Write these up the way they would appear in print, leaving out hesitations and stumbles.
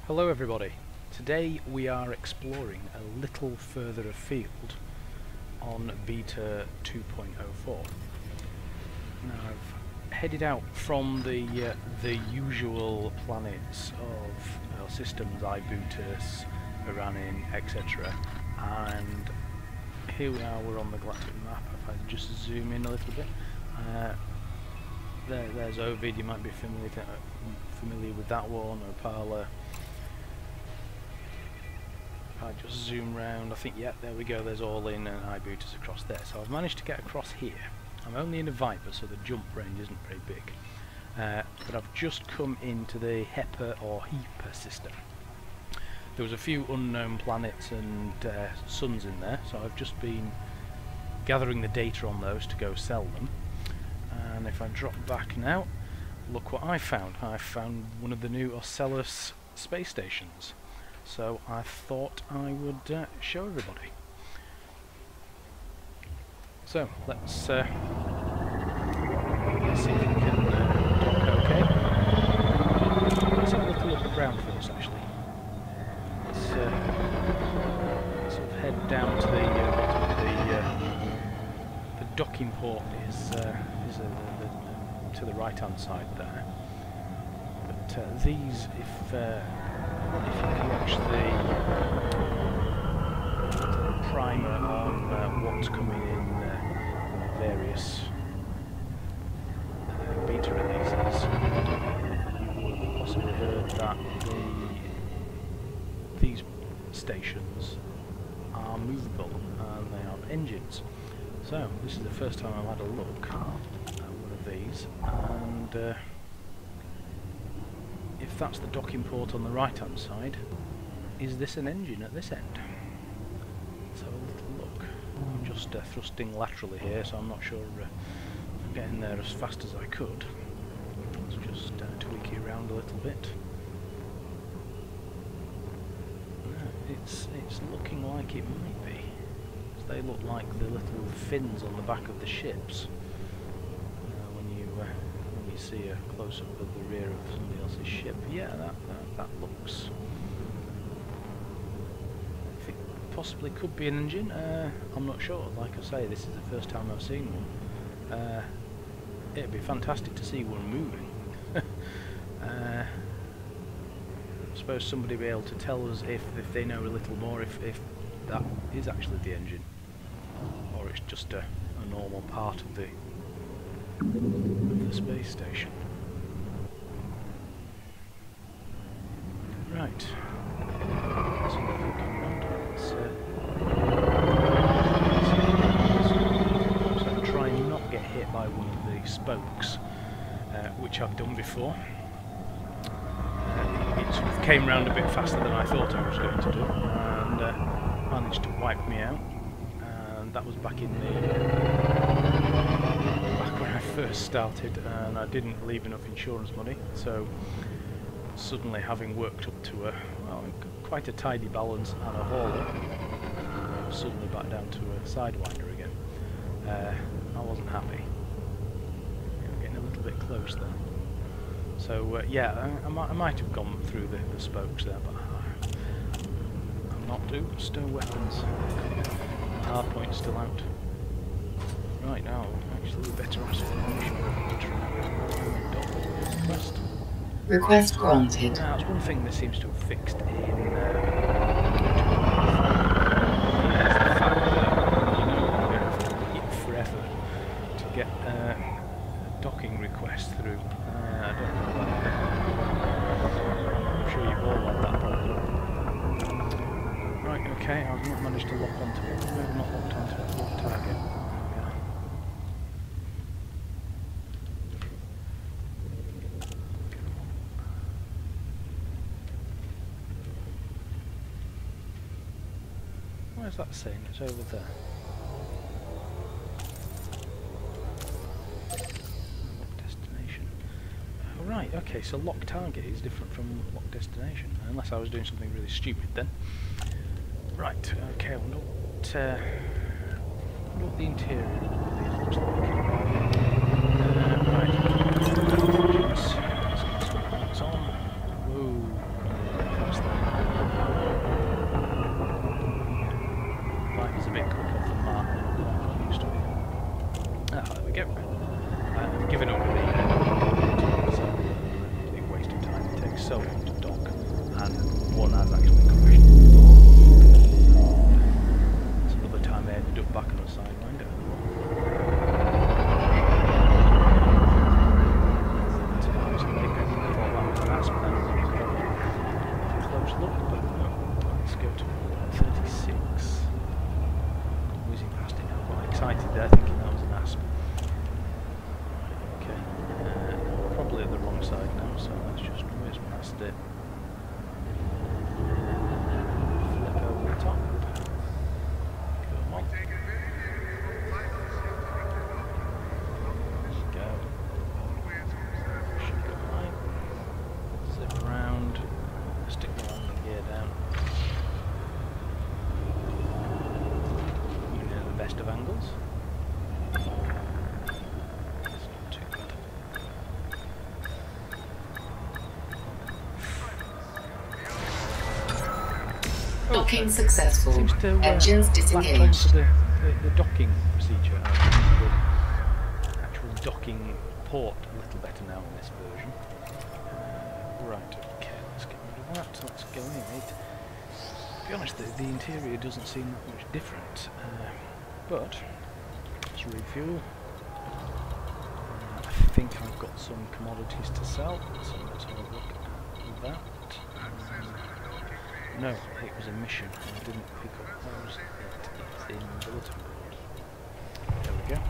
Hello everybody. Today we are exploring a little further afield on beta 2.04. Now I've headed out from the usual planets of systems Ibutus, Iranin, etc. And here we are, we're on the galactic map. If I just zoom in a little bit. There's Ovid, you might be familiar with that one, Opala. If I just zoom round, I think, yeah, there we go, there's All In and Ibutus across there. So I've managed to get across here. I'm only in a Viper, so the jump range isn't very big. But I've just come into the HEPA or HEPA system. There was a few unknown planets and suns in there, so I've just been gathering the data on those to go sell them. And if I drop back now, look what I found. I found one of the new Ocellus space stations. So I thought I would show everybody. So let's see if we can dock okay. Let's have a little look around first actually. Let's sort of head down to the docking port is to the right hand side there. But these, if you watch the primer on what's coming in various beta releases, you will have possibly heard that these stations are movable and they have engines. So this is the first time I've had a look at one of these, and if that's the docking port on the right hand side, is this an engine at this end? Let's have a little look. I'm just thrusting laterally here, so I'm not sure I'm getting there as fast as I could. Let's just tweak it around a little bit. It's looking like it might be. They look like the little fins on the back of the ships. When you see a close-up of the rear of somebody else's ship, yeah, that looks. I think possibly could be an engine. I'm not sure. Like I say, this is the first time I've seen one. It'd be fantastic to see one moving. I suppose somebody will be able to tell us if they know a little more if that is actually the engine, or it's just a normal part of the space station. Right. So try and not get hit by one of the spokes, which I've done before. It sort of came round a bit faster than I thought I was going to do, and managed to wipe me out. And that was back in back when I first started, and I didn't leave enough insurance money. So suddenly, having worked up to quite a tidy balance and a hauler, I was suddenly back down to a sidewinder again. I wasn't happy. Getting a little bit close there. So yeah, I might have gone through the spokes there, but I'm not due. Stow weapons. Hardpoint's still out. Right now, actually, we're better off request. Request granted. Now, that's one thing that seems to have fixed in is the fact that we're going to have to wait forever to get docking requests through. I don't know about that. I'm sure you've all had that problem. Right, okay, I've not managed to lock onto it. I've not locked onto it. Lock target. Where's that saying? It's over there. Lock destination. Oh, right, okay, so lock target is different from lock destination. Unless I was doing something really stupid then. Right, okay, I wonder what the interior of these looks like. Right, engines. It's on. Whoa, across myself onto dock, and one has actually crashed. Some other time I ended up back on the sideline. Close look, but no. Let's go to 36. Whizzing past it now, quite excited there, thinking that was an asp. Okay, probably at the wrong side now, so let's just whiz past it. Flip over the top. Come on. Go. Should go line. Zip round. Stick the landing gear down. You know the best of angles. It's not too bad. Docking successful. Seems to Engines disengaged. the docking procedure, the actual docking port a little better now in this version. Right, okay, let's get rid of that. Let's go in. To be honest, the interior doesn't seem that much different, but let's refuel. I think I've got some commodities to sell, so let's have a look at that. No, it was a mission. I didn't pick up those. It's in bulletin board. There we go.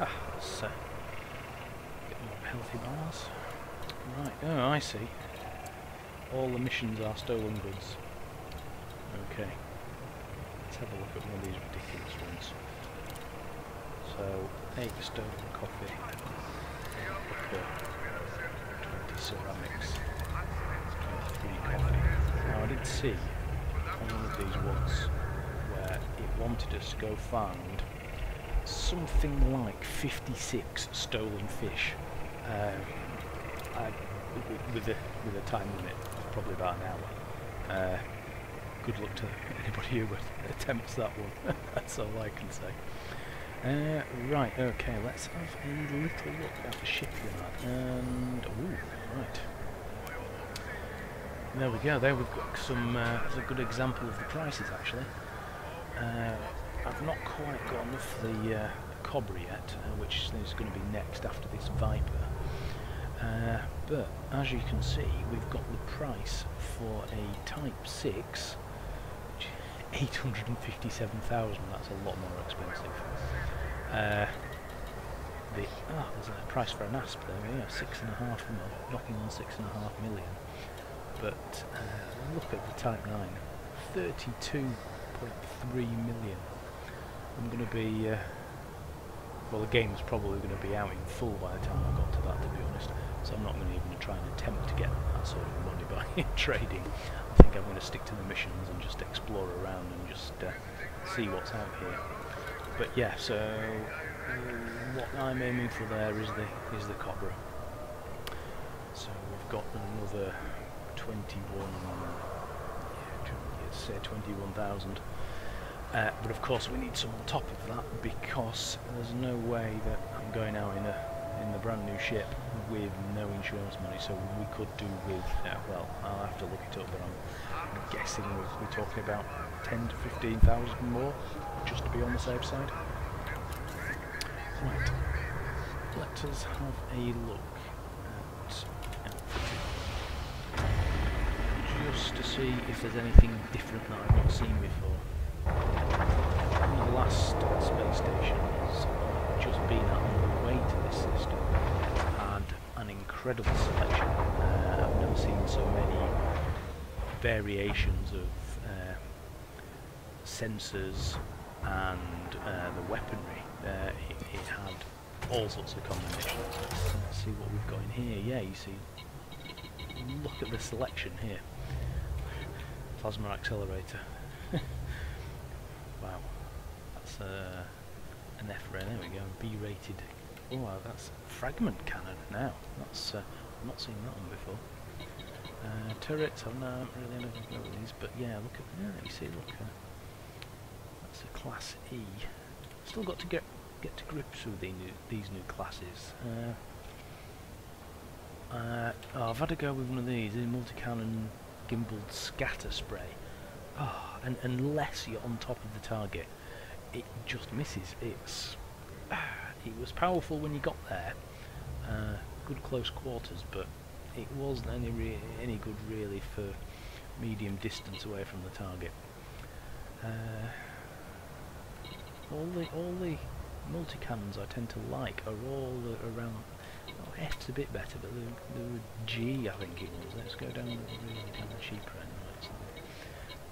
Ah, let's get more healthy bars. Right, oh, I see. All the missions are stolen goods. Okay. Let's have a look at one of these ridiculous ones. So, 8 stolen coffee. Okay. 20 ceramics. 23 coffee. Now, I did see on one of these ones where it wanted us to go find something like 56 stolen fish. With a time limit of probably about an hour. Good luck to anybody who attempts that one. That's all I can say. Right, okay, let's have a little look at the shipyard. And ooh, right. There we go. There we've got some. That's a good example of the prices actually. I've not quite got enough for the Cobra yet, which is going to be next after this Viper. But as you can see, we've got the price for a Type 6, which 857,000. That's a lot more expensive. There's a price for an asp there. Yeah, 6.5 mil, knocking on 6.5 million. But look at the Type 9, 32.3 million. I'm going to be. Well, the game's probably going to be out in full by the time I got to that, to be honest. So I'm not going to even try and attempt to get that sort of money by trading. I think I'm going to stick to the missions and just explore around and just see what's out here. But yeah, so what I'm aiming for there is the Cobra. So we've got another 21,000. But of course we need some on top of that, because there's no way that I'm going out in the brand new ship with no insurance money. So we could do with well, I'll have to look it up, but I'm guessing we're talking about 10 to 15,000 more just to be on the safe side. Right, let us have a look at outfitting, just to see if there's anything different that I've not seen before. The last space stations I've just been at on the way to this system had an incredible selection. I've never seen so many variations of sensors and the weaponry. It had all sorts of combinations. Let's see what we've got in here. Yeah, you see, look at the selection here. Plasma accelerator. Wow, that's an F-ray. There we go, B-rated. Oh, that's fragment cannon now. That's I've not seen that one before. Turrets, I've not really anything to do with these, but yeah, look at you see, look, that's a Class E. Still got to get to grips with these new classes. I've had to go with one of these, a multi-cannon gimbaled scatter spray. Oh, and unless you're on top of the target, it just misses. It was powerful when you got there, good close quarters, but it wasn't any good really for medium distance away from the target. All the multi-cannons I tend to like are all around. Oh, F's a bit better, but they were G, I think it was. Let's go down the cheaper end.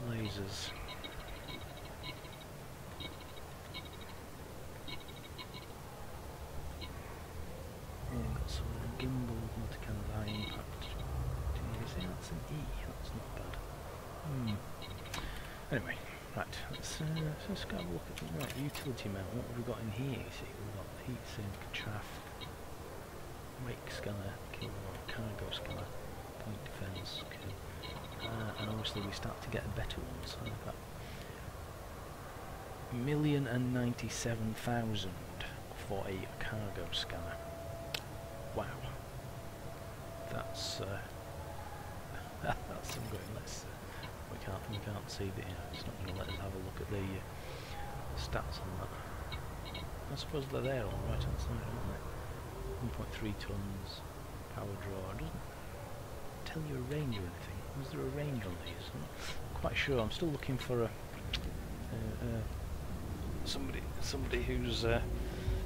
Right, lasers. Yeah, got some gimbal multi-cannon high impact. You see, that's an E. That's not bad. Anyway, right. Let's go have a look at the utility mount. What have we got in here? You see, we've got heatsink, chaff, wake scanner, kilowatt, cargo scanner, point defence, and obviously we start to get a better one. So I've got 1,097,000 for a cargo scanner. Wow, that's that's some good. We can't see the. It's not going to let us have a look at the stats on that. I suppose they're there on the right hand side, aren't they? 1.3 tons power draw. It doesn't tell you a range or anything. Was there a range on these? I'm not quite sure. I'm still looking for somebody who's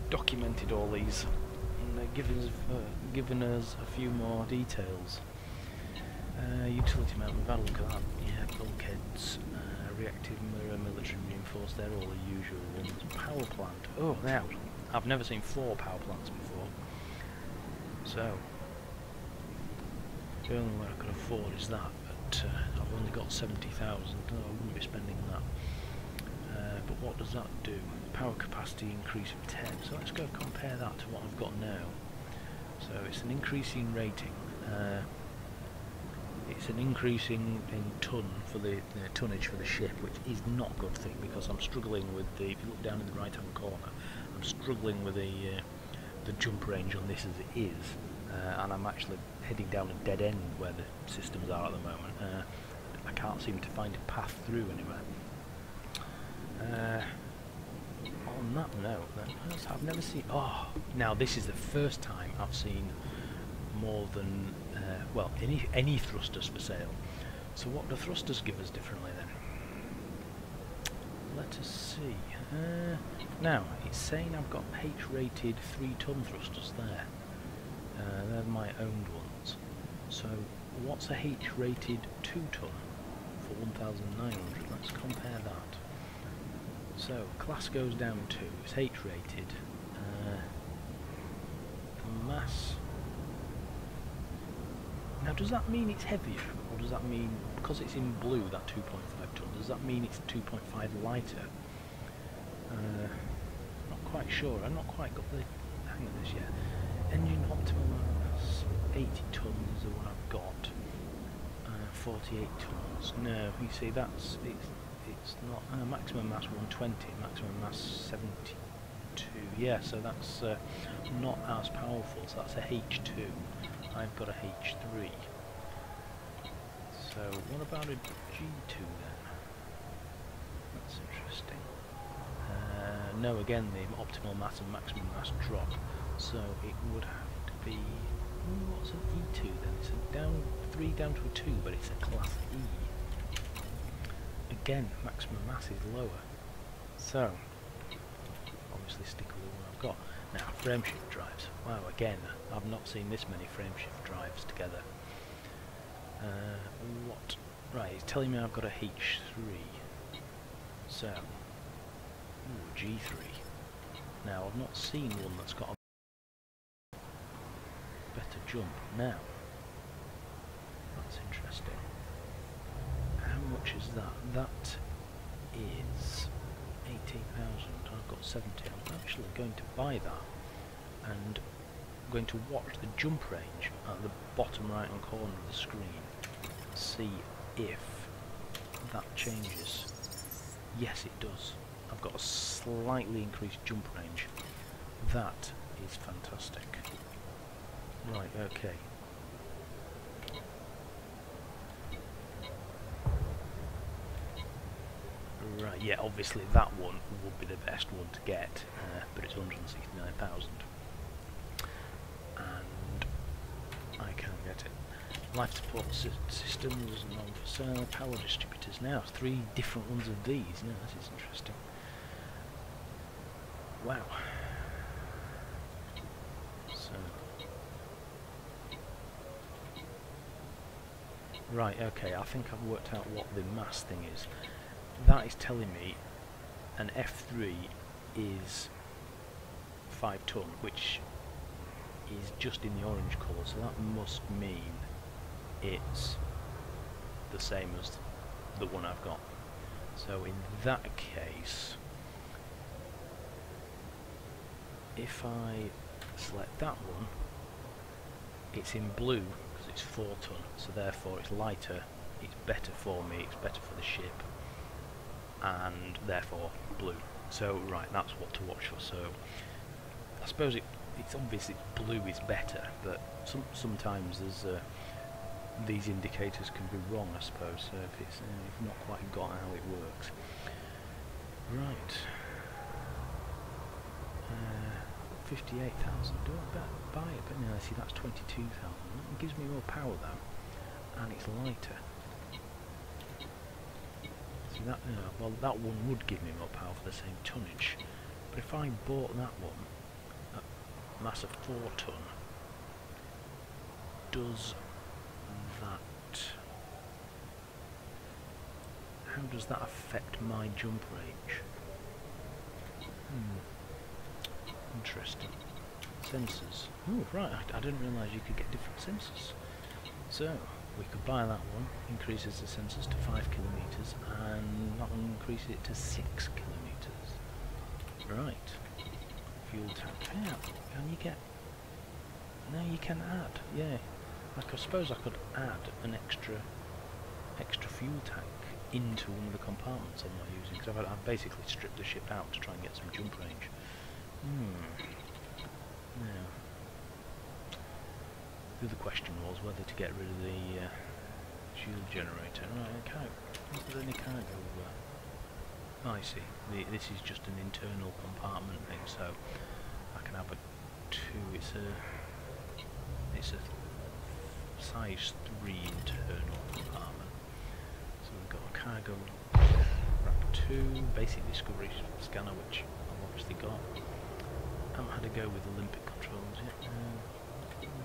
documented all these and given us a few more details. Utility mount, we've had a look at that. Yeah, bulkheads, reactive mirror, military reinforced, they're all the usual ones. Power plant. Oh, now, I've never seen 4 power plants before. So, the only one I could afford is that, but I've only got 70,000, no, I wouldn't be spending that. But what does that do? Power capacity increase of 10, so let's go compare that to what I've got now. So it's an increasing rating. It's an increasing in for the tonnage for the ship, which is not a good thing because I'm struggling with the. If you look down in the right hand corner, I'm struggling with the jump range on this as it is, and I'm actually heading down a dead end where the systems are at the moment. I can't seem to find a path through anywhere. On that note, I've never seen. Oh, now this is the first time I've seen more than well, any thrusters for sale. So what do thrusters give us differently then? Let us see. Now it's saying I've got H-rated 3-ton thrusters there. They're my owned ones. So what's a H-rated 2-ton for 1,900? Let's compare that. So class goes down to, it's H-rated. Mass. Now does that mean it's heavier, or does that mean, because it's in blue, that 2.5 ton, does that mean it's 2.5 lighter? Not quite sure, I've not quite got the hang of this yet. Engine optimal mass, 80 tons is the one I've got. 48 tons, no, you see it's not, maximum mass 120, maximum mass 72, yeah, so that's not as powerful, so that's a H2. I've got a H3. So what about a G2 then? That's interesting. No, again the optimal mass and maximum mass drop. So it would have to be. What's an E2 then? It's a 3 down to a 2, but it's a class E. Again, maximum mass is lower. So obviously stick with the one I've got. Now, frameshift drives. Wow, again, I've not seen this many frameshift drives together. What? Right, it's telling me I've got a H3. So, ooh, G3. Now, I've not seen one that's got a better jump. Now, that's interesting. How much is that? That is 18,000. I've got 70. I'm actually going to buy that and I'm going to watch the jump range at the bottom right hand corner of the screen, see if that changes. Yes, it does. I've got a slightly increased jump range. That is fantastic. Right, okay. Right, yeah, obviously that one would be the best one to get, but it's 169,000. And I can't get it. Life support systems, non for sale, power distributors now. 3 different ones of these. Yeah, this is interesting. Wow. So. Right, okay, I think I've worked out what the mass thing is. That is telling me an F3 is 5 ton, which is just in the orange colour, so that must mean it's the same as the one I've got. So in that case, if I select that one, it's in blue because it's 4 ton, so therefore it's lighter, it's better for me, it's better for the ship, and therefore blue. So right, that's what to watch for. So I suppose it's obvious blue is better, but sometimes there's these indicators can be wrong, I suppose. So if it's if not quite got how it works. Right. 58,000. Do I buy it? But no, see, that's 22,000. That gives me more power though, and it's lighter. See that? Well, that one would give me more power for the same tonnage. But if I bought that one at mass of 4 ton, does that? How does that affect my jump range? Interesting. Sensors. Oh, right, I didn't realise you could get different sensors. So, we could buy that one, increases the sensors to 5 kilometres, and that one increases it to 6 kilometres. Right. Fuel tank. Yeah, can you get... No, you can add, yeah. I suppose I could add an extra fuel tank into one of the compartments I'm not using, because I've basically stripped the ship out to try and get some jump range. Now, the other question was whether to get rid of the shield generator. Right, okay. Is there any cargo? I see. This is just an internal compartment thing, so I can have a 2. It's a size 3 internal compartment. So we've got a cargo rack 2, basic discovery scanner, which I've obviously got. I haven't had a go with Olympic controls yet.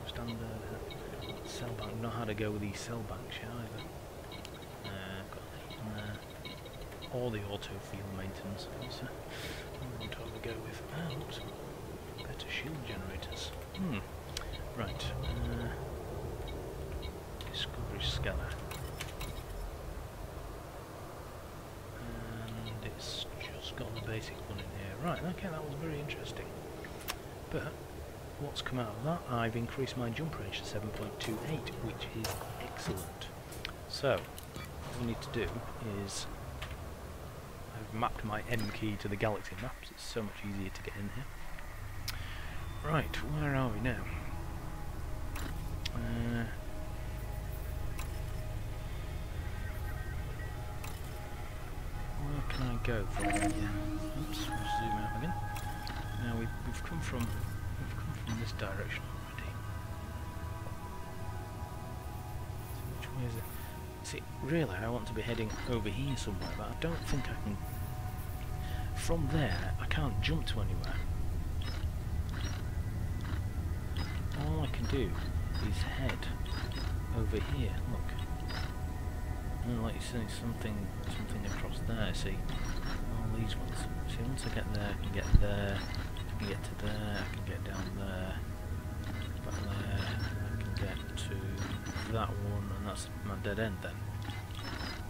Standard cell bank. Not had a go with these cell banks yet either. Got these in there. Or the auto field maintenance. So I want to have a go with. Oops. Better shield generators. Right. Discovery scanner. And it's just got the basic one in here. Right, okay, that was very interesting. But what's come out of that? I've increased my jump range to 7.28, which is excellent. So, what we need to do is I've mapped my M key to the galaxy maps. It's so much easier to get in here. Right, where are we now? Where can I go from here? Oops, we'll zoom out again. Now we've come from this direction already. So which way is it? See, really, I want to be heading over here somewhere, but I don't think I can. From there, I can't jump to anywhere. All I can do is head over here. Look, and like you see, something across there. See, all these ones. See, once I get there, I can get there. I can get to there. I can get down there. Back there. I can get to that one, and that's my dead end then.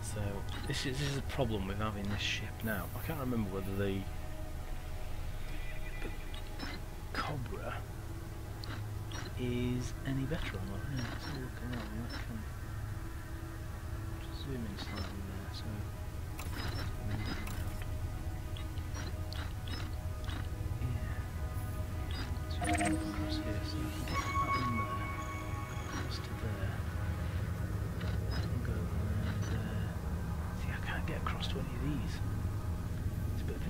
So this is a problem with having this ship now. I can't remember whether the Cobra is any better or not. Yeah, let's have a look around. I can just zoom in slightly there. So yeah. So we can go across here. So we can get that one there, across to there. I can go there, there. See, I can't get across to any of these.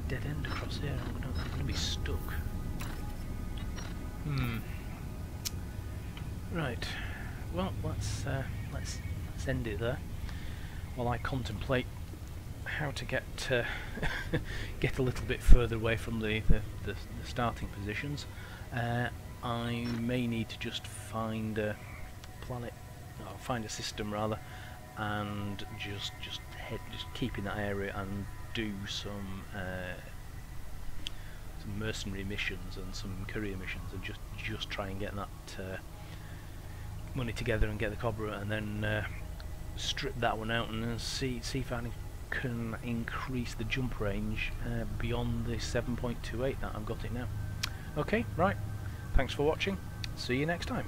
dead end across here. I'm going to be stuck. Right. Well, let's end it there while I contemplate how to get get a little bit further away from the starting positions. I may need to just find a planet, or find a system rather, and just keep in that area and do some mercenary missions and some career missions, and just try and get that money together and get the Cobra, and then strip that one out and then see if I can increase the jump range beyond the 7.28 that I've got it now. Okay, right. Thanks for watching. See you next time.